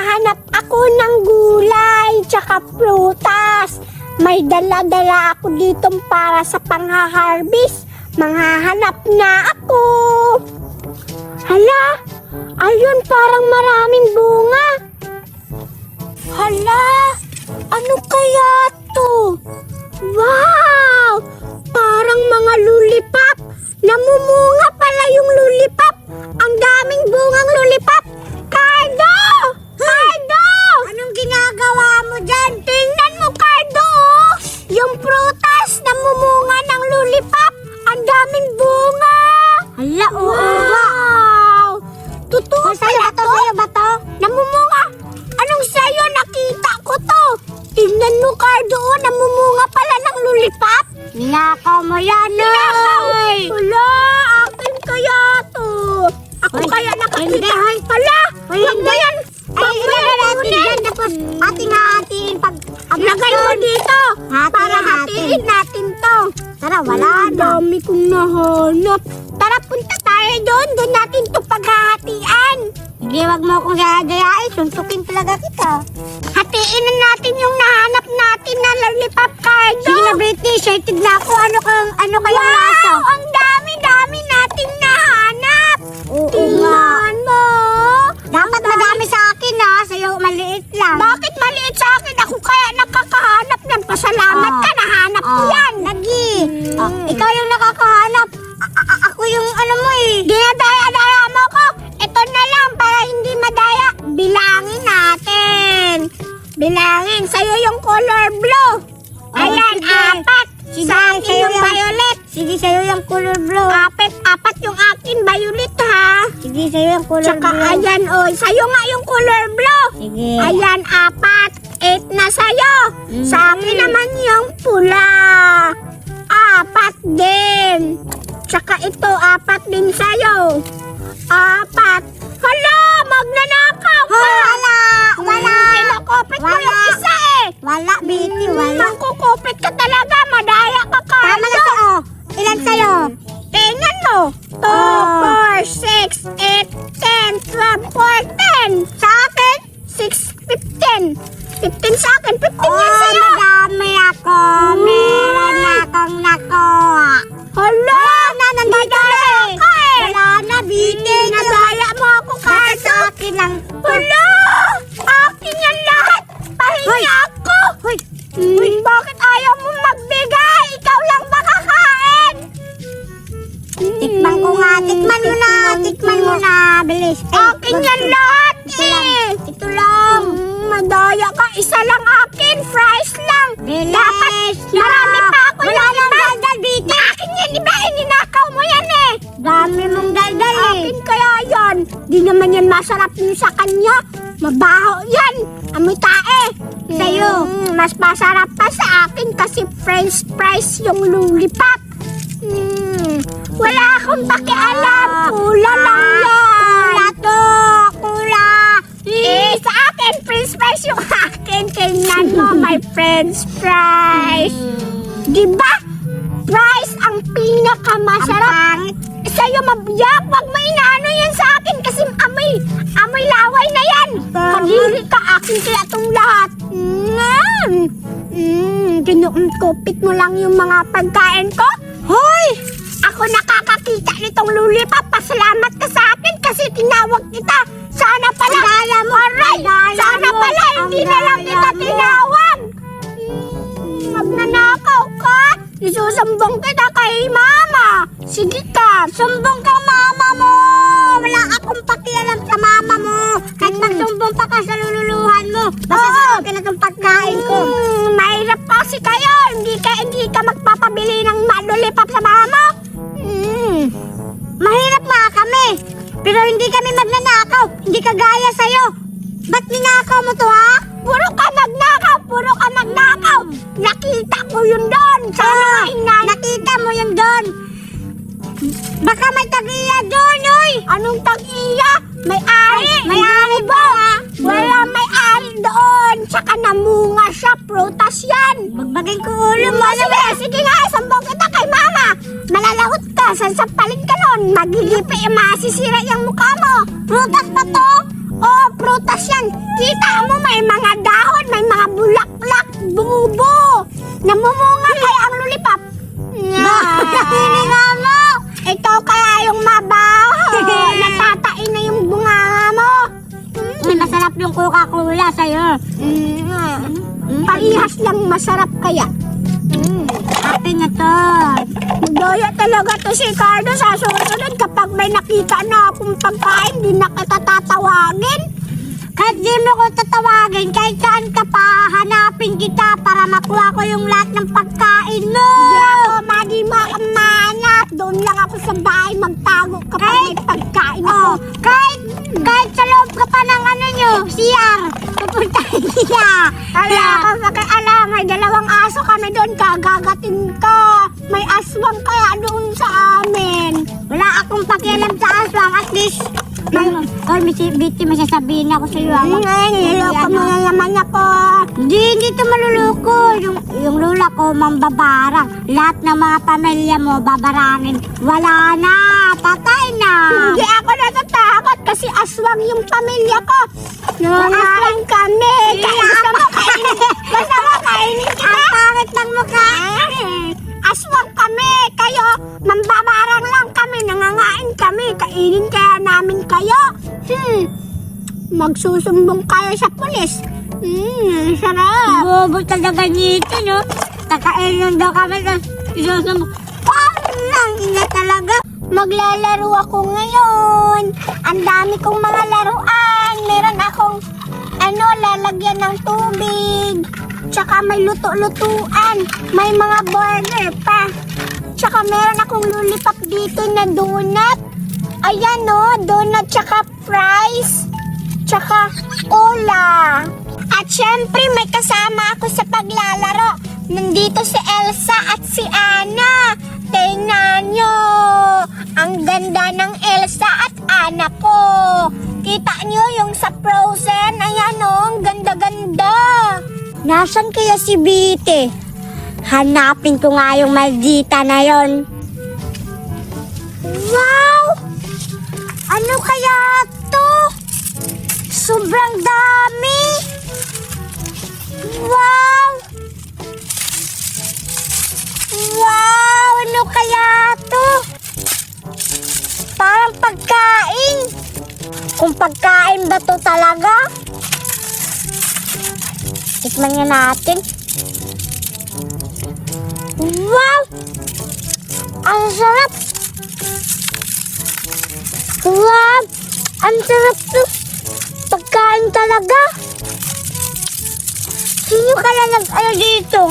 Naghahanap ako ng gulay tsaka prutas. May dala-dala ako dito para sa pangha-harvest. Manghahanap na ako. Hala, ayun parang maraming bunga. Hala, ano kaya to? Wow, parang mga lollipop. Namumunga pala yung lollipop. Ang daming bungang lollipop. Cardo! Cardo! Anong ginagawa mo dyan? Tingnan mo, Cardo! Yung prutas namumunga ng lollipop. Ang daming bunga. Hala, oo nga. Wow! Totoo Sa'yo pala ba to? to? Sa'yo ba to? Namumunga. Anong sa'yo? Nakita ko to. Tingnan mo, Cardo. Namumunga pala ng lollipop. Ninakaw mo yan, Ninakaw! Noy! Hala, akin kaya to. Ako Hoy, kaya nakakita. hindi, hoy. Hala, Hoy, wag mo hindi. yan. Ay, Wag mo ilagay yan natin kunin. dyan. Tapos ating hahatiin pag... Lagay mo dito. Hati Para na hatiin natin to. Tara, wala Ang na. dami kong nahanap. Tara, punta tayo doon. Doon natin to paghahatian. Sige, wag mo akong gagayain. Suntukin talaga kita. Hatiin na natin yung nahanap natin na lollipop, Cardo. Sige na, Britney. Excited na ako. Ano kayang lasa? Wow! Ang dami-dami nating nahanap. Oo nga. Tingnan mo. Dapat madami sa akin, ha? Sa'yo, maliit lang. Bakit maliit sa akin? Ako kaya nakakahanap yan. Pasalamat ka, nahanap ko yan. Lagi. Ikaw yung nakakahanap. Ako yung ano mo eh. Dinadaya-daya mo ko. Ito na lang para hindi madaya. Bilangin natin. Bilangin. Sa'yo yung color blue. Ayan, sige. 4. Sige, Sa akin sa'yo yung yung- violet. Sige, sa'yo yung color blue. 4 yung akin violet ha. Sige, sa'yo yung color Tsaka blue. ayan sa'yo nga yung color blue. Sige. Ayan, 4. 8 na sa'yo. Sa akin naman yung pula. 4 din. Tsaka ito, 4 din sa'yo. 4. Hala, magnanakaw ka. Wala. Wala. Kinakopit mo Wala. yung isa eh. Wala, Betty. Wala. Mangkukupit ka talaga. Madaya ka, Tama na Cardo. sa'yo. Ilan sa'yo? Tingnan mo. 2, Oh. 4, 6, 8, 10, 12, 14. Sa akin, 6, 15. 15 sa akin, 15 yan sa'yo. Madami ako. Meron na akong nakuha. Hala, nandito ka eh. Wala na, Betty. Nadaya mo ako, Bakit Cardo. sa akin lang? Hala, akin yan lahat. Pahinga ako. Hoy. Bakit ayaw mo magbigay? Ikaw lang makakain. Tikman ko nga. Tikman mo na. Tikman mo na. Bilis. Akin yan lahat eh. Ito lang. Madaya ka. Isa lang akin. Fries lang. Bilis. Dapat marami pa ako. Wala yung nang iba. daldal, Betty. Akin yan, iba. Ininakaw mo yan eh. Dami mong daldal eh. Akin kaya yan. Di naman yan masarap yung sa kanya. Mabaho yan. Amoy tae. Sa'yo. Mas masarap pa sa akin kasi french fries yung lollipop. Wala akong pakialam. Pula lang yan. Kula to. Kula. Sa akin, french fries yung akin. Tingnan mo, may french fries. Diba? Fries ang pinakamasarap. Pangit. Sa'yo mabiyak, wag mo inaano yan sa akin kasi amoy laway na yan. Kadiri ka, akin kaya itong lahat. Kinukupit mo lang yung mga pagkain ko. Hoy! Ako nakakakita nitong lollipop. Pasalamat ka sa akin kasi tinawag kita. Sana pala. Daya mo. Aray, Daya sana mo. pala hindi Ang na lang daya kita mo. tinawag. Magnanakaw ka. Isusumbong kita kay mama. Sige ka. Sumbong ka mama mo. Wala akong pakialam sa mama mo. Kahit magsumbong pa ka sa lululuhan mo. Basta Oo. sa akin na itong pagkain ko. Mahirap kasi kayo. Hindi ka magpapabili ng lollipop sa mama. Mahirap nga kami. Pero hindi kami magnanakaw. Hindi kagaya sa'yo. Ba't ninakaw mo to ha? Puro ka magnakaw. Puro ka magnakaw. Nakita ko yun doon. Sa mga inan. Nakita mo yun doon. Baka may tagiya doon, oy. Anong tag-iya? May-ari. May-ari ba? Wala may-ari doon. Tsaka namunga siya. Prutas yan. Bagbagin ko ulo mo. Sige nga, sambong kita kay mama. Malalawot ka, sasampalin ka nun. Magigipi, masisira yung mukha mo. Prutas pa to? Oh, prutas yan. Kita mo, may mga dahon, may mga bulaklak, bubo. Namumunga kaya ang lollipop. Hininga mo! Ikaw kaya yung mabaho. Natatain na yung bunganga mo. Masarap yung Coca-Cola sa'yo. Parihas lang masarap kaya. Happy na to. Daya talaga to si Cardo sa susunod kapag may nakita na akong pagkain, di na kita tatawagin. Kahit di mo ko tatawagin, kahit saan ka pa, hanapin kita para makuha ko yung lahat ng pagkain mo. Di ako, madi mo akong mahanap. Doon lang ako sa bahay magtago kapag may pagkain ako. Oh, kahit sa loob ka pa ng ano nyo, CR, pupuntahin niya. Kaya ako makialam, may dalawang aso kami doon, kagagatin ka. May aswang kaya doon sa amin. Wala akong pakialam sa aswang, at least, Biti, may sasabihin ako sa iyo. Niloko mo na naman ako. Hindi ito maluluko. Yung lula ko, mambabarang. Lahat ng mga pamilya mo, babarangin. Wala na, patay na. Hindi ako natatakot kasi aswang yung pamilya ko. Aswang kami. Gusto mo kainin kita? Ang pangit ng mukha. Aswang kami. Kayo, mambabarang lang kami. Nangangain kami. Kainin kaya namin kayo. Magsusumbong kayo sa pulis. Sarap. Bobo talaga nito, no? Kakainin daw kami na isusumbo. Parang ina talaga. Maglalaro ako ngayon. Ang dami kong mga laruan. Meron akong lalagyan ng tubig. Tsaka may luto-lutuan. May mga burger pa. Tsaka meron akong lollipop dito na donut. Ayan donut tsaka fries. Tsaka cola. At syempre may kasama ako sa paglalaro. Nandito si Elsa at si Anna. Tingnan nyo. Ang ganda ng Elsa at Anna ko. Kita nyo yung sa Frozen? Ayan ang ganda-ganda. Nasaan kaya si Biti? Hanapin ko nga yung maldita na yon. Wow! Ano kaya to? Sobrang dami! Wow! Wow! Ano kaya to? Parang pagkain. Kung pagkain ba to talaga? Tikman nga natin. Wow! Ang sarap! Wow! Ang sarap to! Pagkain talaga! Sino kaya nag-ano dito?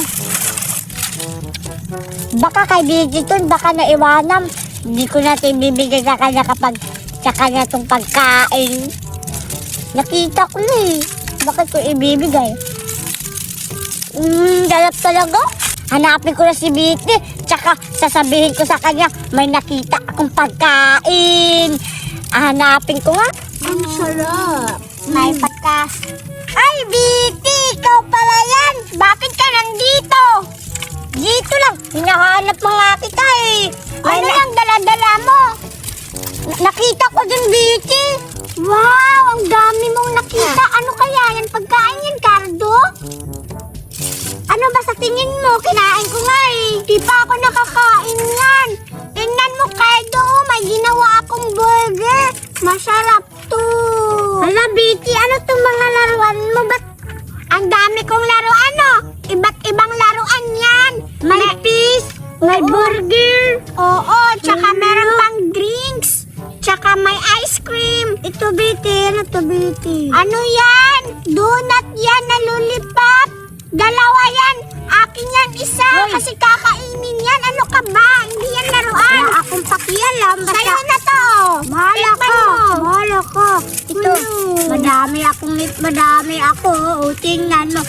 Baka kay Digiton, baka naiwanan. Hindi ko natin bibigay sa kanya kapag sa kanya itong pagkain. Nakita ko na eh. Bakit ko ibibigay? Galap talaga. Hanapin ko na si Biti. Tsaka sasabihin ko sa kanya, may nakita akong pagkain. Hanapin ko nga. Ang sarap. May pagka... Ay, Biti! Ikaw pala yan! Bakit ka nandito? Dito lang. Hinahanap mo nga kita eh. Ano yung dala-dala mo? Nakita ko dun, Biti. Wow, ang dami mong nakita. Ano kaya yan? Pagkain yan, Cardo? Ano ba sa tingin mo? Kinain ko nga eh. Di pa ako nakakain yan. Tingnan mo, Cardo. May ginawa akong burger. Masarap to. Hala, Biti, ano itong mga laruan mo? Ba't Ang dami kong laruan, Iba't ibang laruan yan. may fish, may burger? Oo, tsaka meron pang drinks. Tsaka may ice cream. Ito, Biti. Ano to, Biti? Ano yan? Donut yan na lollipop. Dalawa yan. Akin yan isa. Hoy. Kasi kakainin yan. Ano ka ba? Hindi yan laruan. Wala akong pakialam. Sa'yo na to. Bahala Tikman ka. mo. Bahala ka. Ito, madami ako. O, tingnan mo.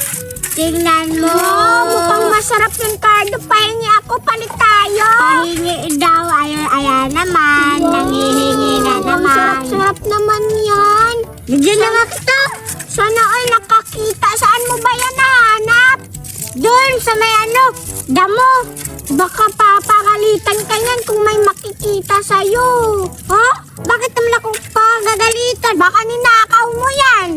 Tingnan mo. Oh, mukhang masarap yung Cardo. Pahingi ako. Palit tayo. Pahingi daw. Ayan naman. Nangihingi na Ang naman. sarap-sarap naman yan. Bigyan na nga kita. Sana ay nakakita. Saan mo ba yan nahanap? Doon sa may damo. Baka papagalitan ka yan kung may makikita sa'yo. Ha? Bakit naman ako ang gagalitan. Baka ninakaw mo yan.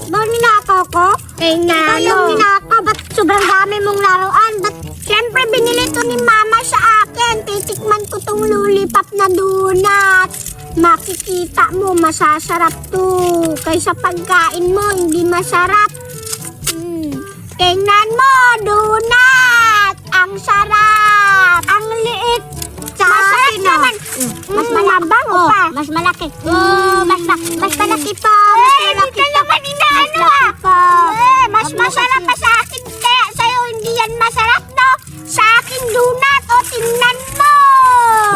Bakit ninakaw ko? Eh nga, Anong ninakaw? Ba't sobrang dami mong laruan? Ba't Siyempre, binili to ni Mama sa akin. Titikman ko tong lollipop na donut. Makikita mo, masasarap to. Kaysa pagkain mo, hindi masarap. Tingnan mo, donut! Ang sarap! Ang liit! Masarap naman. Mas mabango pa. mas malaki. Mas malaki pa. Eh, dito naman inaano mas masarap pa sa akin. Kaya sa'yo hindi yan masarap, no? Sa akin donut. O, tingnan mo.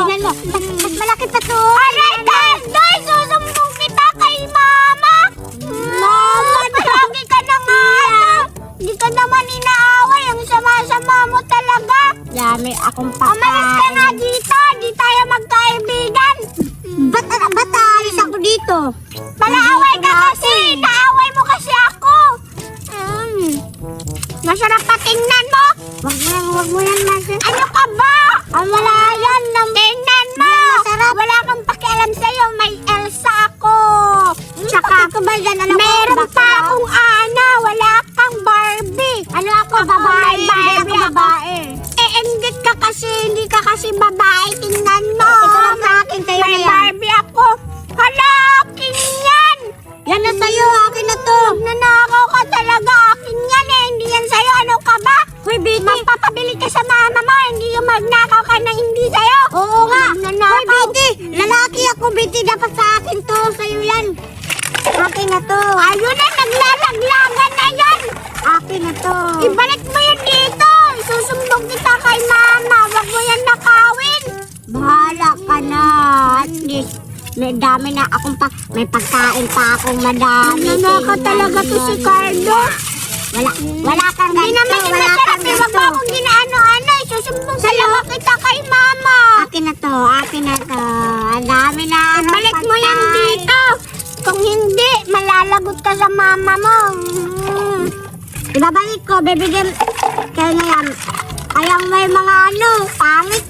Tingnan mo, mas malaki pa to. Aray, Doy! Susumbong kita kay Mama! Mama, palagi ka na nga! Hindi ka naman inaaway. Ang sama-sama mo talaga. Dami akong Umalis ka nga dito. Di tayo magkaibigan. Ba't aalis ako dito? Palaaway ka kasi. Naaway mo kasi ako. Masarap pa tingnan mo. Wag mo yan, Marcel. Ano ka ba? Ang wala yan. Tingnan mo. Masarap. Wala kang pakialam sa'yo. May Elsa ako. Tsaka, ko ba yan? meron pa akong Ana. Wala kang Barbie. Ano ako, babae? Barbie Ako babae. Enggit ka kasi. Hindi ka kasi babae. Tingnan mo. Ito lang sa akin, sa'yo na May yan. Barbie ako. Hala, akin yan. Yan na sa'yo, akin na to. Nanakaw ka talaga. Akin yan eh. Hindi yan sa'yo. Ano ka ba? Hoy, Betty. Magpapabili ka sa mama mo. Hindi yung magnakaw ka na hindi sa'yo. Oo nga. Nanakaw. Hoy, Betty. Lalaki ako, Betty. Dapat sa akin to. Sa'yo yan. Akin na to. Ayun na, naglalaglagan na yan. Akin na to. Ibalik mo yan dito. Isusumbong kita kay mama. Huwag mo yan nakawin. Bahala ka na. At least, may dami na akong may pagkain pa akong madami. Nanakaw talaga to si Carlo. Wala kang Hindi ganito. naman Wala masarap. kang Eh, wag mo ganito. akong ginaano-ano. Isusumbong talaga kita kay mama. Akin na to. Akin na to. Ang dami na akong Balik mo yan pagkain. dito. Kung hindi, malalagot ka sa mama mo. Ibabalik ko. Bibigyan. Kaya na yan. Ayang may mga pangit.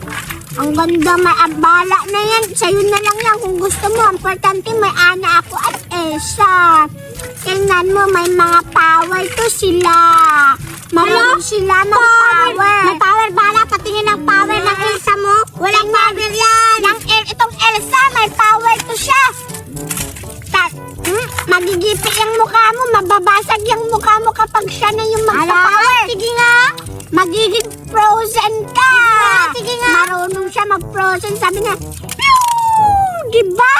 Ang ganda, may abala na yan. Sa'yo na lang yan kung gusto mo. Ang importante, may Ana ako at Elsa. Tingnan mo, may mga power to sila. Marunong sila mag-power. May power bala. Patingin ang power ng Elsa mo. Walang power yan. Itong Elsa, may power to siya. Magigipi yung mukha mo, mababasag yung mukha mo kapag siya na yung magpa-power. Sige nga, magiging frozen ka. Sige nga. Marunong siya mag-frozen. Sabi niya, "Pew!" Diba?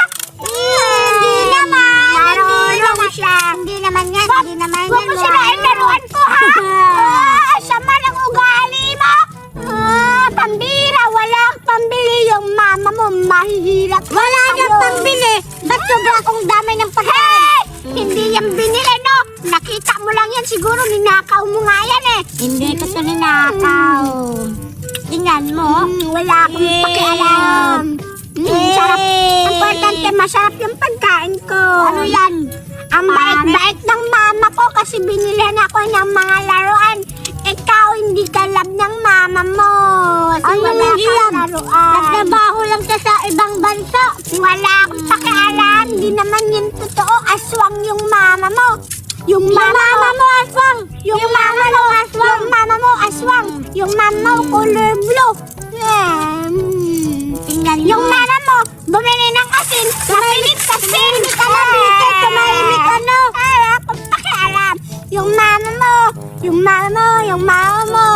Hindi naman. Marunong siya. Hindi naman yan. Hindi naman yan. Huwag mo sirain laruan ko, ha? Sama ng ugali mo. Pambira, walang pambili yung mama mo. Mahihirap. Wala nang pambili. Ba't sobra akong dami ng pagkain? Hindi yan binili, no? Nakita mo lang yan. Siguro ninakaw mo nga yan, eh. Hindi ko ito ninakaw. Tingnan mo. Wala akong pakialam. Sarap. Importante, masarap yung pagkain ko. Ano yan? Ang bait-bait ng mama ko kasi binilihan ako ng mga laruan. Ikaw, hindi ka love ng mama mo. Kasi Ano wala hindi kang love? laruan. Nagtrabaho lang siya sa ibang bansa. Wala akong pakialam. Hindi naman yun totoo. Aswang yung mama mo. Yung mama mo aswang. Yung mama mo aswang. Yung mama mo aswang. Yung mama mo color blue. Tingnan mo. Yung mama mo, bumili ng asin. Kapilit kasin. Tumahimik ka, no? Wala akong pakialam. Yung mama mo, yung mama mo, yung mama mo.